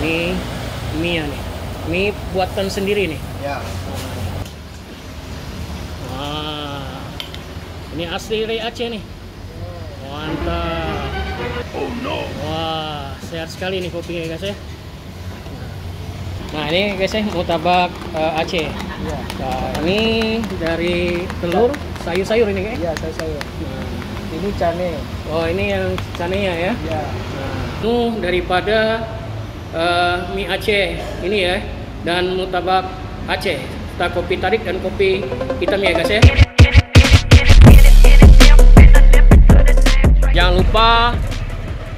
Ini mie nih. Mie buatan sendiri nih. Ya. Wah. Ini asli dari Aceh nih. Mantap. Oh no. Wah, sehat sekali nih kopinya guys ya. Nah ini guys ya, murtabak Aceh. Ya. Nah, ini dari telur, sayur-sayur ini kayak. Iya, sayur. Nah. Ini cane. Oh ini yang canenya ya. Ya. Nah, itu daripada mie Aceh ini ya, dan murtabak Aceh, serta kopi tarik dan kopi hitam ya guys ya. Jangan lupa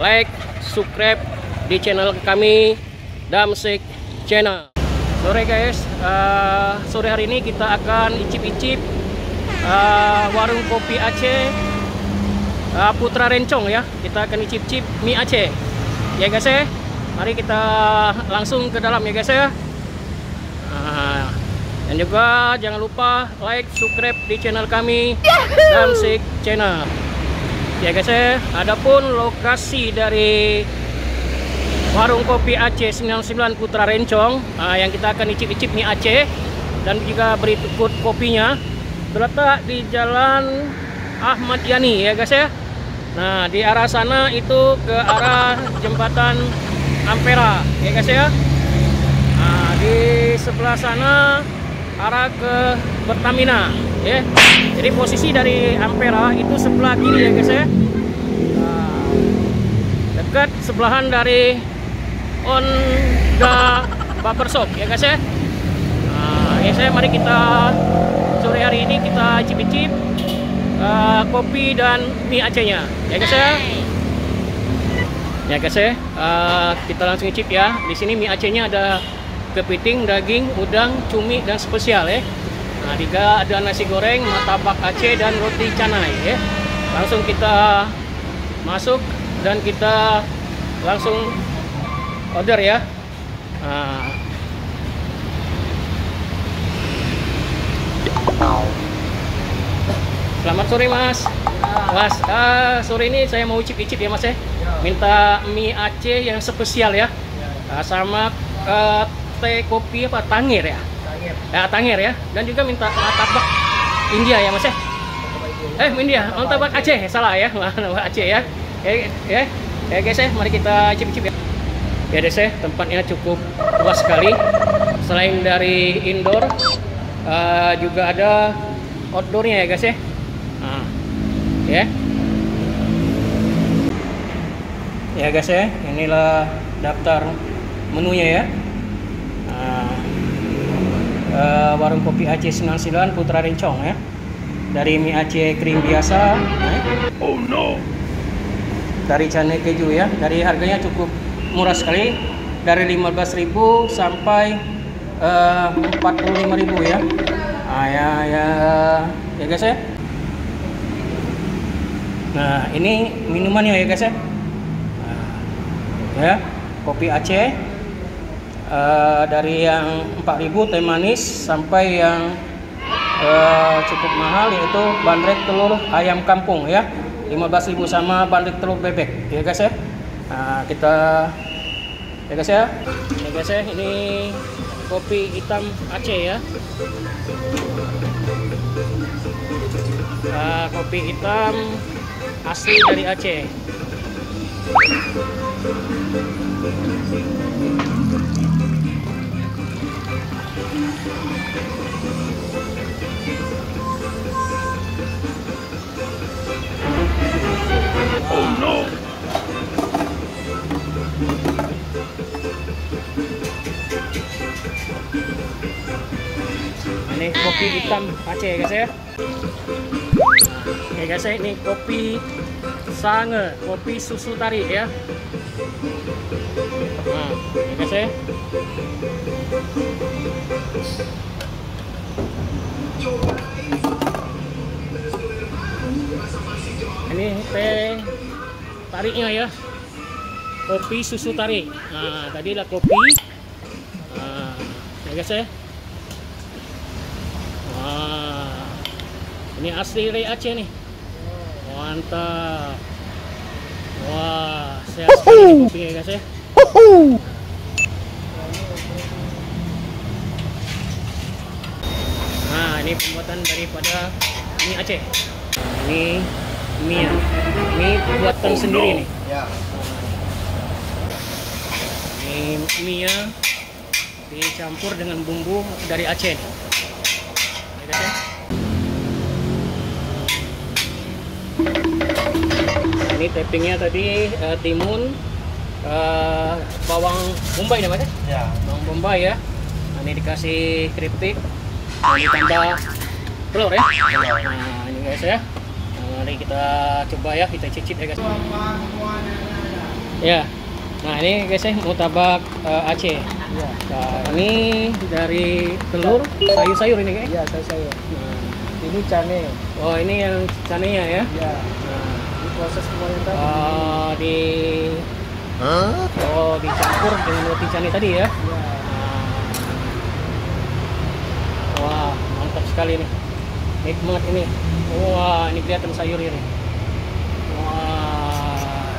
like, subscribe di channel kami Damsik Channel. Sore guys, sore hari ini kita akan icip-icip warung kopi Aceh Putra Rencong ya. Kita akan icip-icip mie Aceh ya guys ya. Mari kita langsung ke dalam ya guys ya. Dan juga jangan lupa like, subscribe di channel kami Damsik Channel ya guys ya. Adapun lokasi dari warung kopi Aceh 99 Putra Rencong yang kita akan icip-icip mie Aceh dan juga berikut kopinya terletak di Jalan Ahmad Yani ya guys ya. Nah di arah sana itu ke arah jembatan Ampera ya guys ya. Nah di sebelah sana arah ke Pertamina ya. Jadi posisi dari Ampera itu sebelah kiri ya guys ya. Nah, dekat sebelahan dari Onda Barbershop ya guys ya. Nah, ya saya mari kita sore hari ini kita icip-icip kopi dan mie Acehnya ya guys ya. Ya guys ya, kita langsung icip ya. Di sini mie Acehnya ada kepiting, daging, udang, cumi dan spesial ya. Nah, juga ada nasi goreng, martabak Aceh dan roti canai ya. Langsung kita masuk dan kita langsung order ya. Nah. Selamat sore Mas. Mas, sore ini saya mau icip-icip ya Mas ya. Minta mie Aceh yang spesial ya. Sama teh kopi apa tangir ya? Tangir ya. Dan juga minta martabak India ya Mas ya. India, martabak Aceh salah ya. Martabak Aceh ya. Ya guys ya, mari kita icip-icip ya. Ya guys ya, tempatnya cukup luas sekali. Selain dari indoor, juga ada outdoornya ya guys ya. Nah, ya. Ya guys ya, inilah daftar menunya ya. Warung kopi Aceh 99 Putra Rencong ya. Dari mie Aceh krim biasa. Oh no. Dari cane keju ya. Dari harganya cukup murah sekali. Dari 15.000 sampai 45.000 ya. Ya guys ya. Nah, ini minumannya ya guys ya. Ya, kopi Aceh dari yang 4.000 teh manis sampai yang cukup mahal yaitu bandrek telur ayam kampung ya 15.000 sama bandrek telur bebek ya guys ya. Nah, kita ya guys ya. Ya guys ya, ini kopi hitam Aceh ya. Kopi hitam asli dari Aceh. Oh no. Ini kopi hitam Aceh ya guys ya. Ya guys ya, ini kopi sange, kopi susu tarik ya. Nah, ya guys ya. Ini teh tariknya ya. Kopi susu tarik. Nah, tadi lah kopi. Nah, ya guys ya. Wah. Ini asli dari Aceh nih. Mantap. Wah, sehat sekali kopinya guys ya. pembuatan daripada mie Aceh. Ini mie, ini buatan sendiri nih. Ya. Ini mie dicampur dengan bumbu dari Aceh. Ya, guys, ya. Ini toppingnya tadi timun, bawang bombay namanya. Ya. Bawang bombay ya. Nah, ini dikasih keripik, ditambah telur ya. Nah, ini guys ya. Nah, mari kita coba ya, kita cicip ya guys. Ya. Nah, ini guys ya mutabak Aceh. Ya. Nah, ini dari telur, sayur-sayur ini guys. Iya, sayur. Nah, Ini cane. oh, ini yang canenya ya. Ya. Nah, Di proses kemarin tadi. Dicampur dengan roti cane tadi ya. Ya. Wah, mantap sekali nih. Nikmat ini. Wah, ini kelihatan sayur ini. Wah.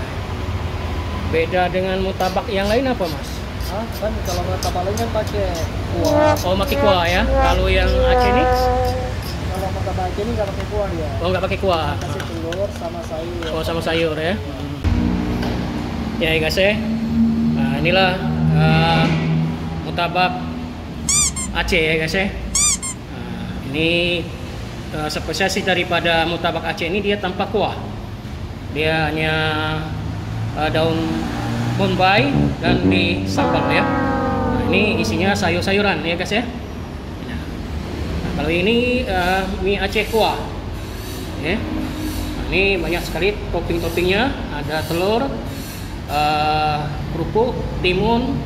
Beda dengan mutabak yang lain apa, Mas? Ah, kan kalau martabak lain kan pakai kuah. Oh, pakai kuah ya. Kalau yang Aceh ini, Kalau martabak ini nggak pakai kuah dia. oh nggak pakai kuah. Kasih telur sama sayur. Oh, sama sayur ya. Ya, guys ya. Nah, inilah mutabak Aceh ya, guys ya. Nah, ini spesiasi daripada mutabak Aceh ini dia tanpa kuah. Dia hanya daun bombay dan disambal ya. Nah, ini isinya sayur-sayuran ya guys ya. Nah, kalau ini mie Aceh kuah ya. Nah, ini banyak sekali topping-toppingnya, ada telur, kerupuk, timun,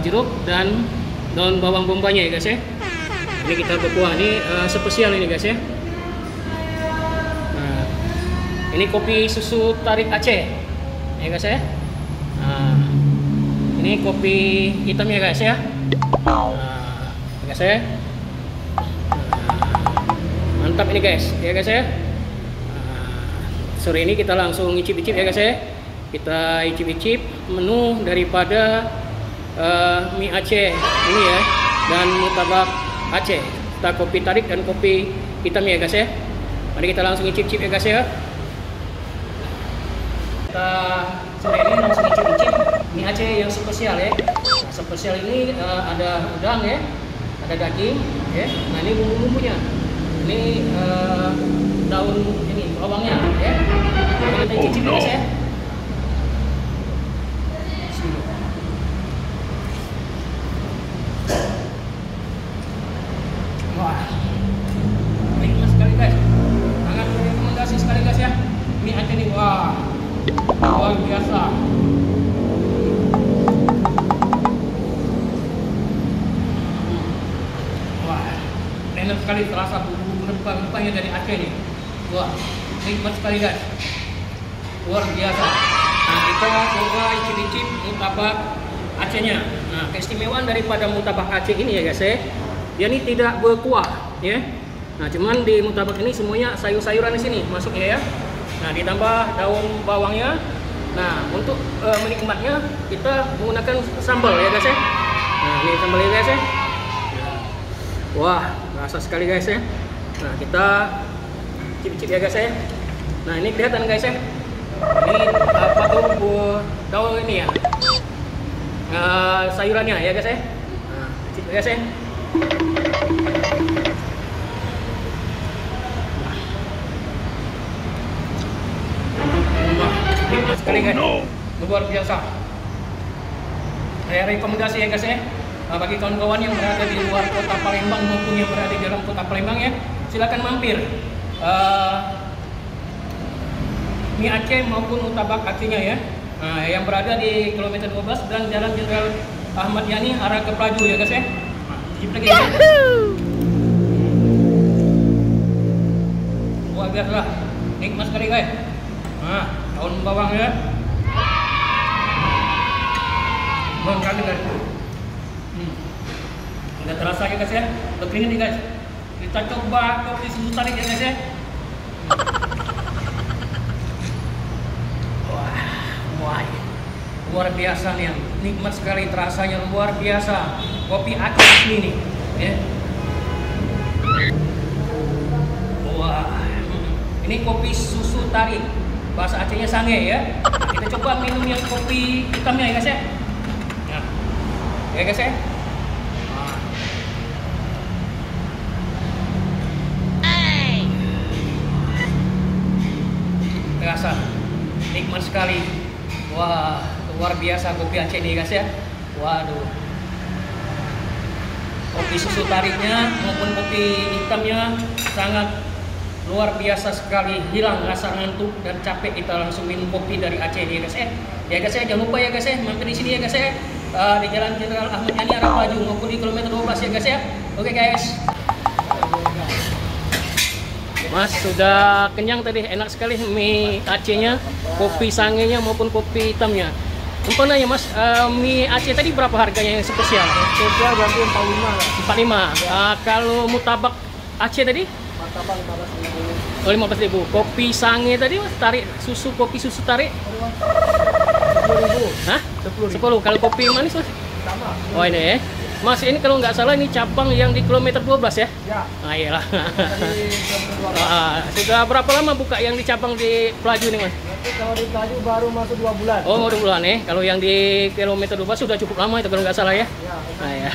jeruk dan daun bawang bombaynya ya guys ya. Ini kita berkuah, ini spesial ini guys ya. Nah, ini kopi susu tarik Aceh ya guys ya. Nah, ini kopi hitam ya guys ya. Nah, guys ya. Mantap ini guys ya guys ya. Sore ini kita langsung icip-icip ya guys ya. Kita icip-icip menu daripada mie Aceh ini ya, dan mutabak Aceh, kita kopi tarik dan kopi hitam ya guys ya. Mari kita langsung icip-icip ya guys ya. Kita sore ini langsung icip-icip mie Aceh yang spesial ya. Nah, spesial ini ada udang ya, ada daging ya. Nah, ini bumbu-bumbunya. Ini daun ini bawangnya ya. Mari kita icip ya guys ya. Wah, nikmat sekali guys. Sangat rekomendasi sekali guys ya. Mie Aceh ini wah, luar biasa. Wah, enak sekali, terasa bumbu rempah-rempahnya dari Aceh nih. Wah, nikmat sekali guys. Luar biasa. Nah, kita coba icip-icip mutabak Acehnya. Nah, keistimewaan daripada mutabak Aceh ini ya guys ya. Dia ini tidak berkuah ya. Nah, cuman di mutabak ini semuanya sayur-sayuran di sini masuknya ya. Nah, ditambah daun bawangnya. Nah, untuk menikmatnya kita menggunakan sambal ya guys ya. Nah, ini sambal ya guys ya. Wah, rasa sekali guys ya. Nah, kita cip-cip ya guys ya. Nah, ini kelihatan guys ya. Ini apa tuh daun ini ya. Sayurannya ya guys ya. Nah, cip ya guys ya. Sekali guys, luar biasa. Saya rekomendasi ya guys ya, bagi kawan-kawan yang berada di luar kota Palembang maupun yang berada di dalam kota Palembang ya, silakan mampir mie Aceh maupun mutabak Acehnya ya. Nah, yang berada di kilometer 12 dan Jalan Jenderal Ahmad Yani arah ke Pelaju ya guys ya. Cicip lagi ya. Luar biasa, nikmat sekali guys. Nah, daun bawang ya. Bawang kali guys. Udah terasa ya guys ya. Berkeringat nih guys. Kita coba kopi susu tarik ya guys ya. Wah, luar biasa nih, nikmat sekali, terasanya luar biasa. Kopi Aceh ini nih, ya. Ini kopi susu tarik. Bahasa Acehnya sange ya. Nah, kita coba minum yang kopi hitamnya ya guys ya. Nah, ya guys ya. Terasa nikmat sekali. Wah, luar biasa kopi Aceh ini guys ya. Waduh. Kopi susu tariknya maupun kopi hitamnya sangat luar biasa sekali. Hilang rasa ngantuk dan capek kita langsung minum kopi dari Aceh ini guys ya. Ya guys ya, jangan lupa ya guys ya, mampir di sini ya guys ya. Di Jalan Jenderal Ahmad Yani arah Pelaju maupun di kilometer 12 ya guys ya. Oke guys. Mas sudah kenyang tadi, enak sekali mie Acehnya, kopi sangenya maupun kopi hitamnya. Umpamanya ya Mas, mie Aceh tadi berapa harganya yang spesial? Spesial berarti 45 lah. 45. Kalau mutabak Aceh tadi? Martabak 15.000. Oh, 15.000. Kopi sange tadi Mas, tarik susu, kopi susu tarik? 10.000. Hah? 10.000. 10. Kalau kopi manis Mas? Sama. Oh ini ya. Mas ini kalau nggak salah ini cabang yang di kilometer 12 ya? Ya. Ah iyalah. Tadi Sudah berapa lama buka yang di cabang di Pelaju nih Mas? nanti kalau di Pelaju baru masuk 2 bulan. Oh mau 2 bulan ya. Kalau yang di kilometer 12 sudah cukup lama itu kalau nggak salah ya? Ya. Nah ya.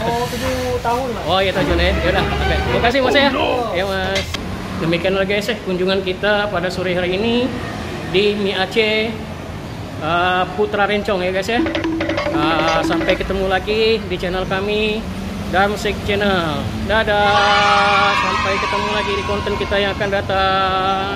Mau 7 tahun lah. Oh iya Tajun ya. Yaudah. Oke. Terima kasih Mas ya. Ya Mas. Demikianlah guys ya kunjungan kita pada sore hari ini di Mie Aceh Putra Rencong ya guys ya. Sampai ketemu lagi di channel kami Damsik Channel. Dadah. Sampai ketemu lagi di konten kita yang akan datang.